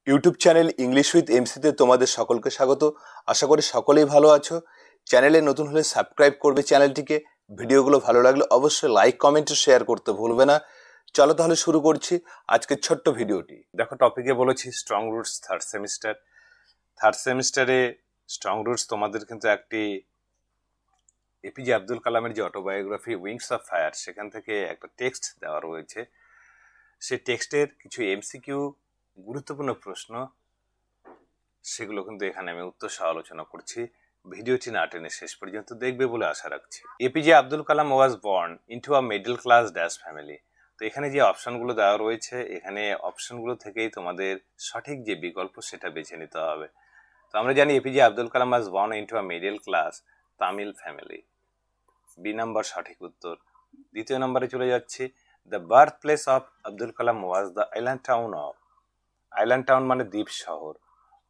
YouTube channel English with এমসিতে তোমাদের সকলকে স্বাগত। আশা করি সকলেই ভালো আছো। চ্যানেলে নতুন হলে সাবস্ক্রাইব করবে চ্যানেলটিকে। ভিডিওগুলো ভালো লাগলে অবশ্যই লাইক কমেন্ট ও শেয়ার করতে ভুলবে না। চলো তাহলে শুরু করছি আজকের ছোট্ট ভিডিওটি। দেখো, টপিকে বলেছি স্ট্রং রুটস থার্ড সেমিস্টারে স্ট্রং রুটস তোমাদের কিন্তু একটি এপিজে আব্দুল কালামের যে অটোবায়োগ্রাফি উইংস অফ ফায়ার, সেখান থেকে একটা টেক্সট দেওয়া রয়েছে। সেই টেক্সটের কিছু এমসিকিউ গুরুত্বপূর্ণ প্রশ্ন, সেগুলো কিন্তু এখানে আমি উত্তর সহ আলোচনা করছি। ভিডিওটি না টেনে শেষ পর্যন্ত দেখবে বলে আশা রাখছি। APJ Abdul Kalam was born into a middle class dash family. তো এখানে যে অপশনগুলো দেওয়া রয়েছে, এখানে অপশনগুলো থেকেই তোমাদের সঠিক যে বিকল্প সেটা বেছে নিতে হবে। তো আমরা জানি APJ Abdul Kalam was born into a middle class Tamil family, B number সঠিক উত্তর। দ্বিতীয় নম্বরে চলে যাচ্ছি। The birth place of Abdul Kalam was the island town মানে দ্বীপ শহর,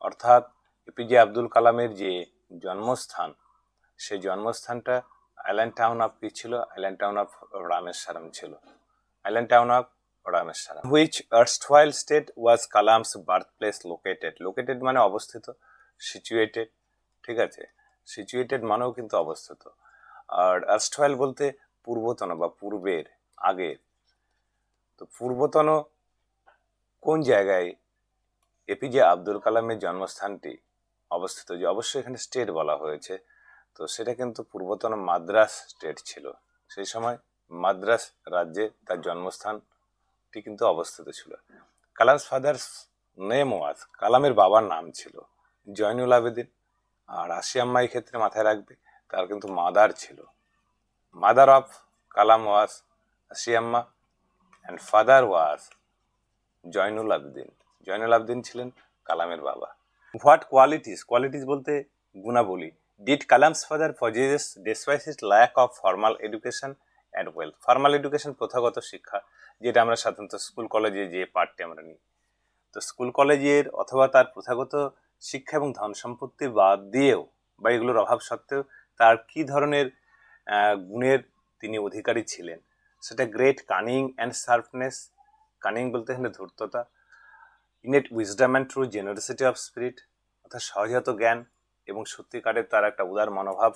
অর্থাৎ এপিজে আব্দুল কালামের যে জন্মস্থান, সেই জন্মস্থানটা আইল্যান্ড টাউন অফ কি ছিল? আইল্যান্ড টাউন অফ রামেশ্বরম ছিল। Island town of Rameswaram. Which erstwhile state was Kalam's birth place located মানে অবস্থিত, সিচুয়েটেড, ঠিক আছে? সিচুয়েটেড মানেও কিন্তু অবস্থিত। আর আর্স্টওয়াইল বলতে পূর্বতন বা পূর্বের, আগের। তো পূর্বতন কোন জায়গায় এপিজে আব্দুল কালামের জন্মস্থানটি অবস্থিত, যে অবশ্যই এখানে স্টেট বলা হয়েছে, তো সেটা কিন্তু পূর্বতন মাদ্রাস স্টেট ছিল। সেই সময় মাদ্রাস রাজ্যে তার জন্মস্থানটি কিন্তু অবস্থিত ছিল। কালামস ফাদার্স নেম ওয়াজ, কালামের বাবার নাম ছিল জয়নুল আবেদিন। আর আশিয়াম্মা এই ক্ষেত্রে মাথায় রাখবে, তার কিন্তু মাদার ছিল। Mother of Kalam was Ashiamma and father was Jainul Abedin ছিলেন কালামের বাবা। হোয়াট কোয়ালিটিস বলতে গুণাবলী। Did Kalam's father possess despite his lack of formal education and wealth. Formal education প্রথাগত শিক্ষা, যেটা আমরা সাধারণত স্কুল কলেজে যে পাঠটি আমরা নিই। তো স্কুল কলেজের অথবা তার প্রথাগত শিক্ষা এবং ধন সম্পত্তি বাদ দিয়েও বা এগুলোর অভাব সত্ত্বেও তার কি ধরনের গুণের তিনি অধিকারী ছিলেন, সেটা great cunning and sharpness. Cunning বলতে এখানে ধূর্ততা। Innate wisdom and true generosity of spirit, অর্থাৎ সহজাত জ্ঞান এবং সত্যিকারের তার একটা উদার মনোভাব,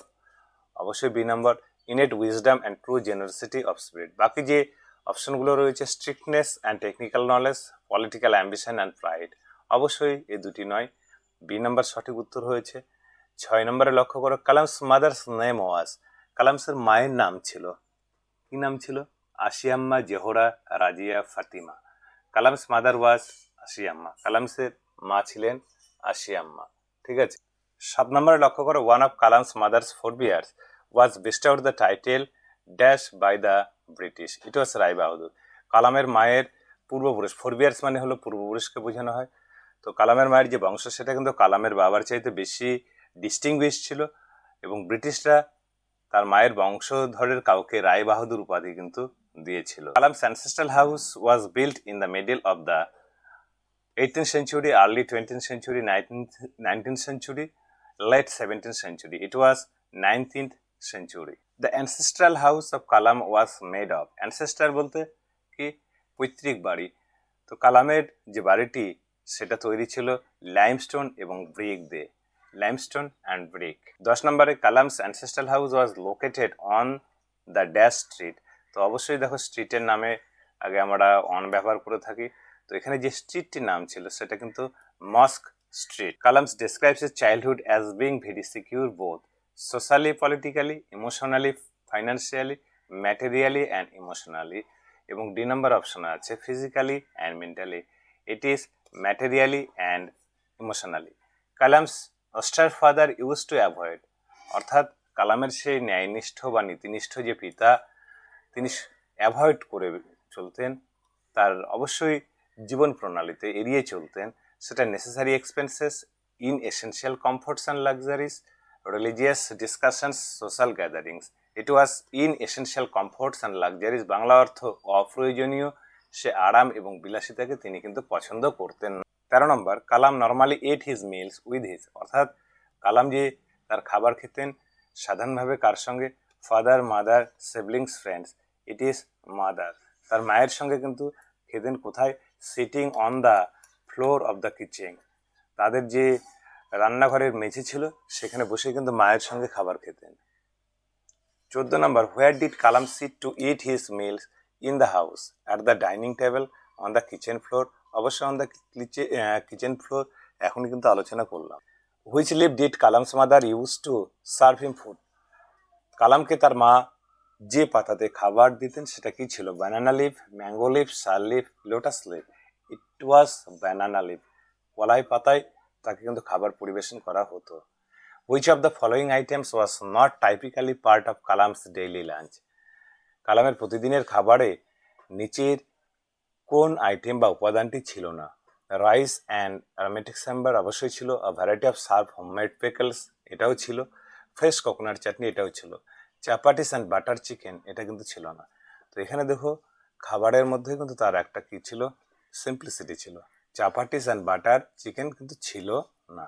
অবশ্যই B number. Innate wisdom and true generosity of spirit. বাকি যে অপশনগুলো রয়েছে strictness and technical knowledge, political ambition and pride, অবশ্যই এই দুটি নয়, বি নাম্বার সঠিক উত্তর হয়েছে। 6 নম্বরে লক্ষ্য করো। কালামস মাদার্স নেম ওয়াজ, কালামসের মায়ের নাম ছিল, কি নাম ছিল? আশিয়াম্মা জোহরা রাজিয়া ফাতিমা। কালামস মাদার ওয়াজ আশিয়াম্মা, কালামসের মা ছিলেন আশিয়াম্মা, ঠিক আছে? 7 নম্বরে লক্ষ্য করো। One of Kalam's mother's forebears was bestowed the title dash by the British, it was Rai Bahadur. কালামের মায়ের পূর্বপুরুষ, ফোরবিয়ার্স মানে হলো পূর্বপুরুষকে বোঝানো হয়। তো কালামের মায়ের যে বংশ, সেটা কিন্তু কালামের বাবার চাইতে বেশি ডিস্টিংগুইশ ছিল, এবং ব্রিটিশরা তার মায়ের বংশধরের কাউকে রায় বাহাদুর উপাধি কিন্তু দিয়েছিল। Kalam's ancestral house was built in the middle of the 18th century, early 20th century, 19th century, late 17th century. It was 19th century. The ancestral house of Kalam was made of. Ancestor বলতে কি? পৈতৃক বাড়ি। তো কালামের যে বাড়িটি, সেটা তৈরি ছিল লাইমস্টোন এবং ব্রিক দিয়ে, লাইমস্টোন অ্যান্ড ব্রিক। 10 নম্বরে Kalam's ancestral house was located on the dash street. তো অবশ্যই দেখো, স্ট্রিটের নামে আগে আমরা অন ব্যবহার করে থাকি, তো এখানে যে স্ট্রিটটির নাম ছিল সেটা কিন্তু mosque street. Kalam's describes his childhood as being very secure both socially, politically, emotionally, financially, materially and emotionally. এবং ডি নাম্বার অপশনে আছে physically and mentally. It is materially and emotionally. Kalam's austere father use to avoid, অর্থাৎ কালামের সেই ন্যায়নিষ্ঠ বা নীতিনিষ্ঠ যে পিতা, তিনি অ্যাভয়েড করে চলতেন, তার অবশ্যই জীবন প্রণালীতে এড়িয়ে চলতেন, সেটা necessary expenses, in essential comforts and luxuries, religious discussions, social gatherings. It was in essential comforts and luxuries, Bangla অর্থ অপ্রয়োজনীয় সে আরাম এবং বিলাসিতাকে তিনি কিন্তু পছন্দ করতেন না। 13 নম্বর। Kalam normally ate his meals with his, অর্থাৎ কালাম যে তার খাবার খেতেন সাধারণভাবে কার সঙ্গে? Father, mother, siblings, friends. It is mother, তার মায়ের সঙ্গে কিন্তু খেতেন। কোথায়? Sitting on the floor of the kitchen, তাদের যে রান্নাঘরের মেঝে ছিল সেখানে বসে কিন্তু মায়ের সঙ্গে খাবার খেতেন। 14 নম্বর, where did Kalam sit to eat his meals in the house, at the dining table, on the kitchen floor? অবশ্যই অন দ্য কিচেন ফ্লোর, এখন কিন্তু আলোচনা করলাম। Which leaf did Kalam's mother use to serve him food? কালামকে তার মা যে পাতাতে খাবার দিতেন সেটা কি ছিল? Banana leaf, mango leaf, sal leaf, lotus leaf? It was banana leaf. কলাই পাতায় তাকে কিন্তু খাবার পরিবেশন করা হতো। Which of the following items was not typically part of Kalam's daily lunch? কালামের প্রতিদিনের খাবারে নিচের কোন আইটেম বা উপাদানটি ছিল না? রাইস অ্যান্ড অ্যারোমেটিক সাম্বার অবশ্যই ছিল। আ variety of serve homemade pickles, এটাও ছিল। ফ্রেশ কোকোনাট চাটনি, এটাও ছিল। চাপাটিস অ্যান্ড বাটার চিকেন, এটা কিন্তু ছিল না। তো এখানে দেখো খাবারের মধ্যে কিন্তু তার একটা কি ছিল? সিম্পলিসিটি ছিল। চাপাটিস অ্যান্ড বাটার চিকেন কিন্তু ছিল না।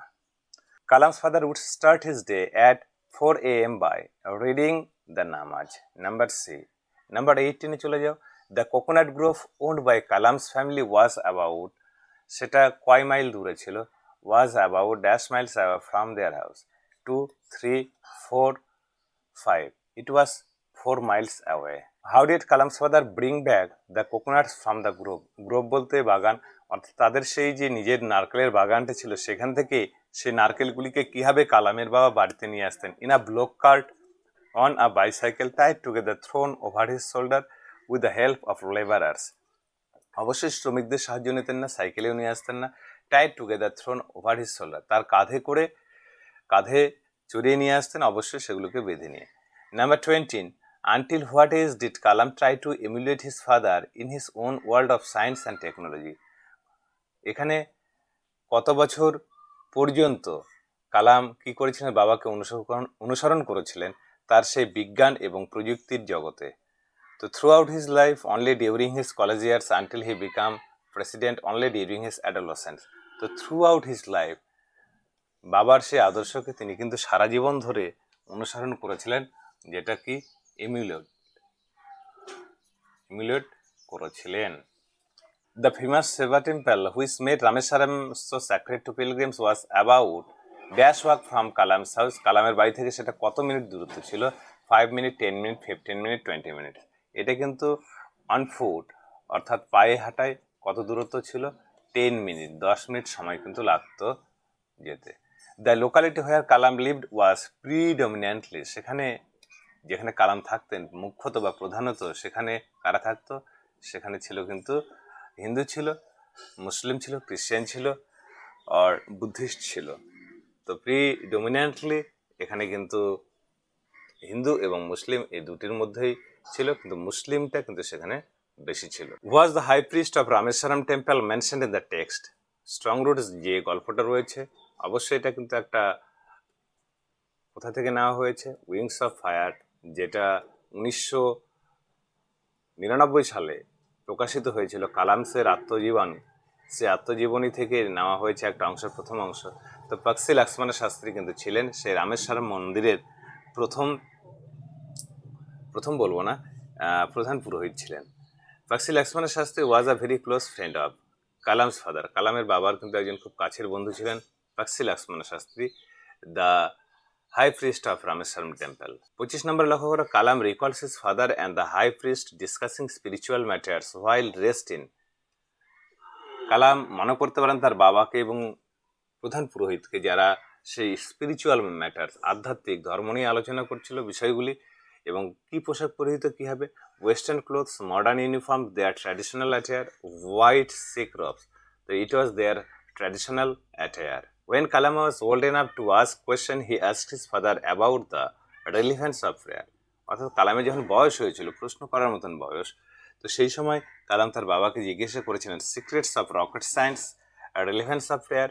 Kalam's father would start his day at 4 AM by reading the namaz. Number C. নাম্বার 18-এ চলে যাও। The coconut grove owned by Kalam's family was about, সেটা কয় মাইল দূরে ছিল? Was about dash miles from their house. 2, 3, 4, 5. It was 4 miles away. How did Kalam's father bring back the coconuts from the grove? Grove বলতে বাগান, অর্থাৎ তাদের সেই যে নিজের নারকেলের বাগানটা ছিল সেখান থেকে সেই নারকেলগুলিকে কিভাবে কালামের বাবা বাড়িতে নিয়ে আসতেন? In a block cart, on a bicycle, tied together, thrown over his shoulder, with the help of labourers. অবশ্যই শ্রমিকদের সাহায্য নিতেন না, সাইকেলেও নিয়ে আসতেন না। Tied together, thrown over his shoulder, তার কাঁধে চড়িয়ে নিয়ে আসতেন, অবশ্যই সেগুলোকে বেঁধে নিয়ে। Number 20, until what age did Kalam try to emulate his father in his own world of science and technology? এখানে কত বছর পর্যন্ত কালাম কি করেছিলেন? বাবাকে অনুসরণ করেছিলেন তার সেই বিজ্ঞান এবং প্রযুক্তির জগতে। তো through out his life, only during his college years, until হি become president, only during his adolescence. তো থ্রু আউট হিজ লাইফ বাবার সেই আদর্শকে তিনি কিন্তু সারা জীবন ধরে অনুসরণ করেছিলেন, যেটা কি ইমুলেট করেছিলেন। The famous Shiva temple which made Rameswaram so sacred to pilgrims was about dash walk from Kalam's house. কালামের বাড়ি থেকে সেটা কত মিনিট দূরত্ব ছিল? 5 মিনিট, 10 মিনিট, 15 মিনিট, 20 মিনিট। এটা কিন্তু অন ফুট, অর্থাৎ পায়ে হাঁটায় কত দূরত্ব ছিল? 10 মিনিট, 10 মিনিট সময় কিন্তু লাগতো যেতে। The locality where Kalam lived was predominantly, যেখানে কালাম থাকতেন মুখ্যত বা প্রধানত সেখানে কারা থাকতো? সেখানে ছিল কিন্তু হিন্দু ছিল, মুসলিম ছিল, খ্রিস্টান ছিল, আর বুদ্ধিস্ট ছিল। তো প্রিডমিনেন্টলি এখানে কিন্তু হিন্দু এবং মুসলিম এই দুটির মধ্যেই ছিল, কিন্তু মুসলিমটা কিন্তু সেখানে বেশি ছিল। Was the high priest of Rameswaram temple mentioned in the text? Strong root যে গল্পটা রয়েছে অবশ্যই এটা কিন্তু একটা কোথা থেকে নেওয়া হয়েছে? উইংস অফ ফায়ার, যেটা 1999 সালে প্রকাশিত হয়েছিল কালামসের আত্মজীবনী। সে আত্মজীবনী থেকে নেওয়া হয়েছে একটা অংশ, প্রথম অংশ। তো পাক্সি লক্ষ্মণ শাস্ত্রী কিন্তু ছিলেন সেই রামেশ্বরম মন্দিরের প্রধান পুরোহিত ছিলেন। Pakshi Lakshmana Sastry was a very close friend of Kalam's father. কালামের বাবার কিন্তু একজন খুব কাছের বন্ধু ছিলেন Pakshi Lakshmana Sastry, the high priest of Rameswaram temple. 25 নম্বর লক্ষ্য করো, Kalam recalls his father and the high priest discussing spiritual matters while rest in. Kalam মনে করতে পারেন তার বাবাকে এবং প্রধান পুরোহিতকে, যারা সেই স্পিরিচুয়াল ম্যাটার্স, আধ্যাত্মিক ধর্ম নিয়ে আলোচনা করছিল বিষয়গুলি। এবং কি পোশাক পরিহিত কি হবে? Western clothes, modern uniform, their traditional attire, white silk robes. তো it was their traditional attire. When Kalam was old enough to ask question, he asked his father about the relevance of prayer. অর্থাৎ কালামের যখন বয়স হয়েছিল, প্রশ্ন করার মতন বয়স, তো সেই সময় কালাম তার বাবাকে জিজ্ঞাসা করেছিলেন secrets of rocket science, relevance of prayer,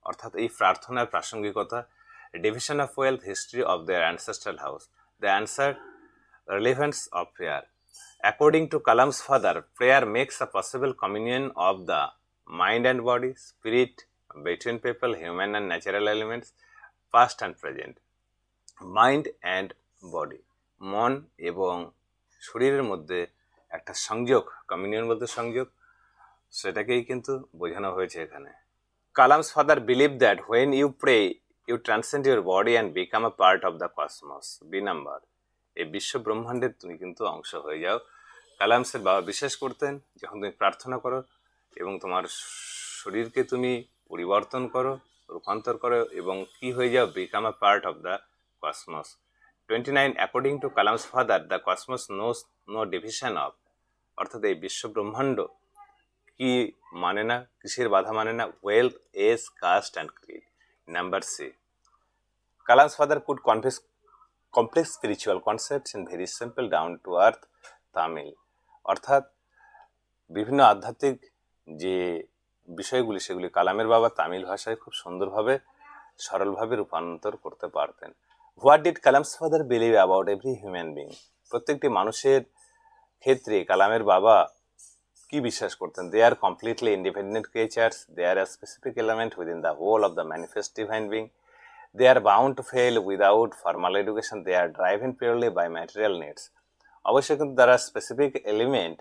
অর্থাৎ এই প্রার্থনার প্রাসঙ্গিকতা, division of wealth, history of their ancestral house. The answer, relevance of prayer. According to Kalam's father, prayer makes a possible communion of the mind and body, spirit, between people, human and natural elements, past and present. Mind and body, মন এবং শরীরের মধ্যে একটা সংযোগ, communion বলতে সংযোগ, সেটাকেই কিন্তু বোঝানো হয়েছে এখানে। Kalam's father believed that when you pray, you transcend your body and become a part of the cosmos. B number. এই বিশ্ব ব্রহ্মাণ্ডের তুমি কিন্তু অংশ হয়ে যাও। কালামসের বাবা বিশ্বাস করতেন যখন তুমি প্রার্থনা করো এবং তোমার শরীরকে তুমি পরিবর্তন করো, রূপান্তর করো এবং কি হয়ে যাও, become a part of the cosmos. 29 according to Kalam's father the cosmos knows no division of, অর্থাৎ এই বিশ্ব ব্রহ্মাণ্ড কি মানে না, কিসের বাধা মানে না, wealth, age, caste and creed. Number C, Kalam's father put complex spiritual concepts in very simple down to earth Tamil, অর্থাৎ বিভিন্ন আধ্যাত্মিক যে বিষয়গুলি সেগুলি কালামের বাবা তামিল ভাষায় খুব সুন্দরভাবে সরলভাবে রূপান্তর করতে পারতেন। What did Kalam's father believe about every human being, প্রত্যেকটি মানুষের ক্ষেত্রে কালামের বাবা কি বিশ্বাস করতেন? They are completely independent creatures, they are a specific element within the whole of the manifest divine being, they are bound to fail without formal education, they are driven purely by material needs। অবশ্যই কিন্তু তারা specific element,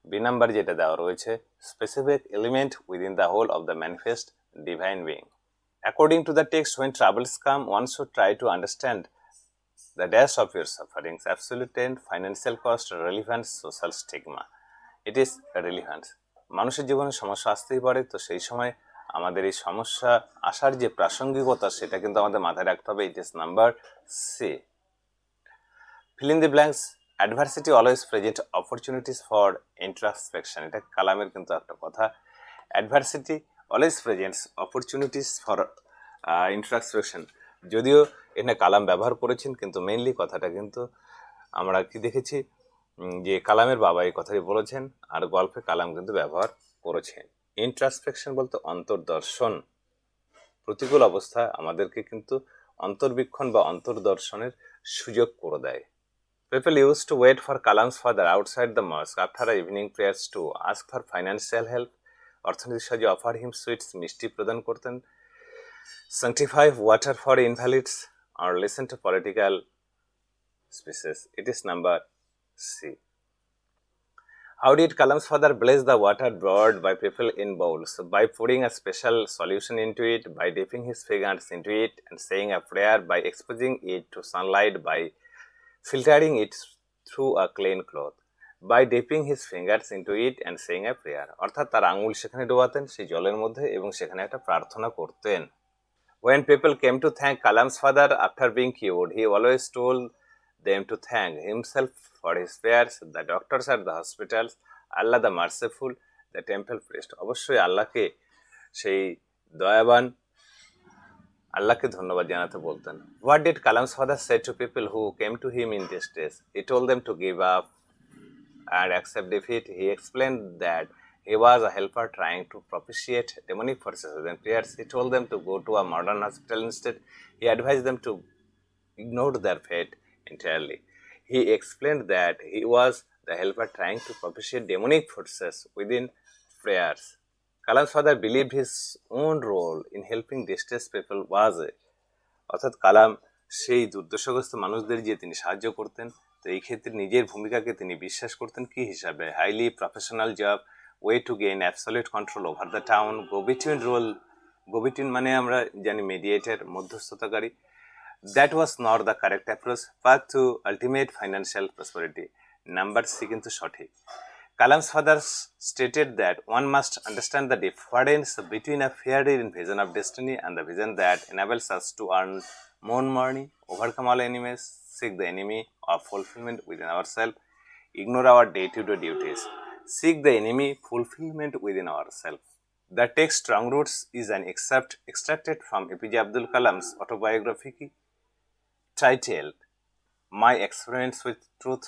B number যেটা দেওয়া রয়েছে, specific element within the whole of the manifest divine being. According to the text, when troubles come, one should try to understand the dash of your sufferings, absolute end, financial cost, relevance, social stigma. It is relevance। মানুষের জীবনে সমস্যা আসতেই পারে, তো সেই সময় আমাদের এই সমস্যা আসার যে প্রাসঙ্গিকতা সেটা কিন্তু আমাদের মাথায় রাখতে হবে। It is number C. Fill in the blanks, adversity always present opportunities for introspection, এটা কালামের কিন্তু একটা কথা। Adversity always presents opportunities for introspection, যদিও এখানে কালাম ব্যবহার করেছেন কিন্তু মেইনলি কথাটা কিন্তু আমরা কি দেখেছি যে কালামের বাবা এই কথাই বলেছেন আর গল্পে কালাম কিন্তু ব্যবহার করেছেন। ইন্ট্রাসপেকশন বলতে অন্তর্দর্শন, প্রতিকূল অবস্থা আমাদেরকে কিন্তু অন্তর্বীক্ষণ বা অন্তর্দর্শনের সুযোগ করে দেয়। People use to wait for Kalam's father outside the mosque after evening prayers to ask for financial help, অর্থনৈতিক সাহায্যে অফার হিম সুইটস, মিষ্টি প্রদান করতেন, sanctify water for invalids or listen to political speeches. It is number C. How did Kalam's father bless the water brought by people in bowls? By pouring a special solution into it, by dipping his fingers into it and saying a prayer, by exposing it to sunlight, by filtering it through a clean cloth, by dipping his fingers into it and saying a prayer। অর্থাৎ তার আঙুল সেখানে ডোবাতেন সেই জলের মধ্যে এবং সেখানে একটা প্রার্থনা করতেন। When people came to thank Kalam's father after being cured, he always told them to thank himself for his prayers, the doctors at the hospitals, Allah the merciful, the temple priest। অবশ্যই আল্লাহকে, সেই দয়াবান আল্লাহকে ধন্যবাদ জানাতে বলতেন। What did Kalam's father say to people who came to him in distress? He told them to give up and accept defeat. He explained that he was a helper trying to propitiate demonic forces within prayers. He told them to go to a modern hospital instead. He advised them to ignore their fate entirely. He explained that he was the helper trying to propitiate demonic forces within prayers. Kalam's father believed his own role in helping distressed people was অর্থাৎ কালাম সেই দুর্দশাগ্রস্ত মানুষদের যে তিনি সাহায্য করতেন, তো এই ক্ষেত্রে নিজের ভূমিকাকে তিনি বিশ্বাস করতেন কি হিসাবে, highly professional job, way to gain absolute control over the town, go between role, go between মানে আমরা জানি মিডিয়েটর, মধ্যস্থতাকারী। That was not the correct approach but to ultimate financial prosperity. Number C কিন্তু সঠিক। Kalam's father stated that one must understand the difference between a fairy vision of destiny and the vision that enables us to earn more money, overcome all enemies, seek the enemy of fulfillment within ourselves, ignore our day-to-day duties, seek the enemy fulfillment within ourselves. The text Strong Roots is an excerpt extracted from APJ Abdul Kalam's autobiography titled My Experience with Truth,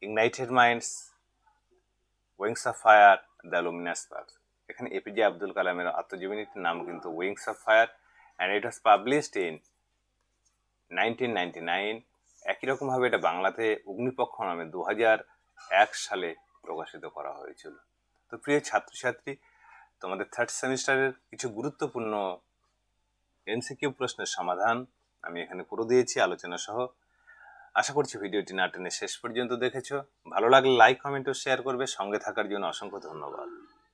Ignited Minds, wings of fire, the Luminous parks. এখানে APJ Abdul কালামের আত্মজীবনীটির নাম কিন্তু wings of fire and it was published in 1999। একই রকমভাবে এটা বাংলাতে অগ্নিপক্ষ নামে 2001 সালে প্রকাশিত করা হয়েছিল। তো প্রিয় ছাত্রছাত্রী, তোমাদের থার্ড সেমিস্টারের কিছু গুরুত্বপূর্ণ এমসিকিউ প্রশ্নের সমাধান আমি এখানে করে দিয়েছি আলোচনা সহ। আশা করছি ভিডিওটি না টেনে শেষ পর্যন্ত দেখেছো। ভালো লাগলে লাইক, কমেন্ট ও শেয়ার করবে। সঙ্গে থাকার জন্য অসংখ্য ধন্যবাদ।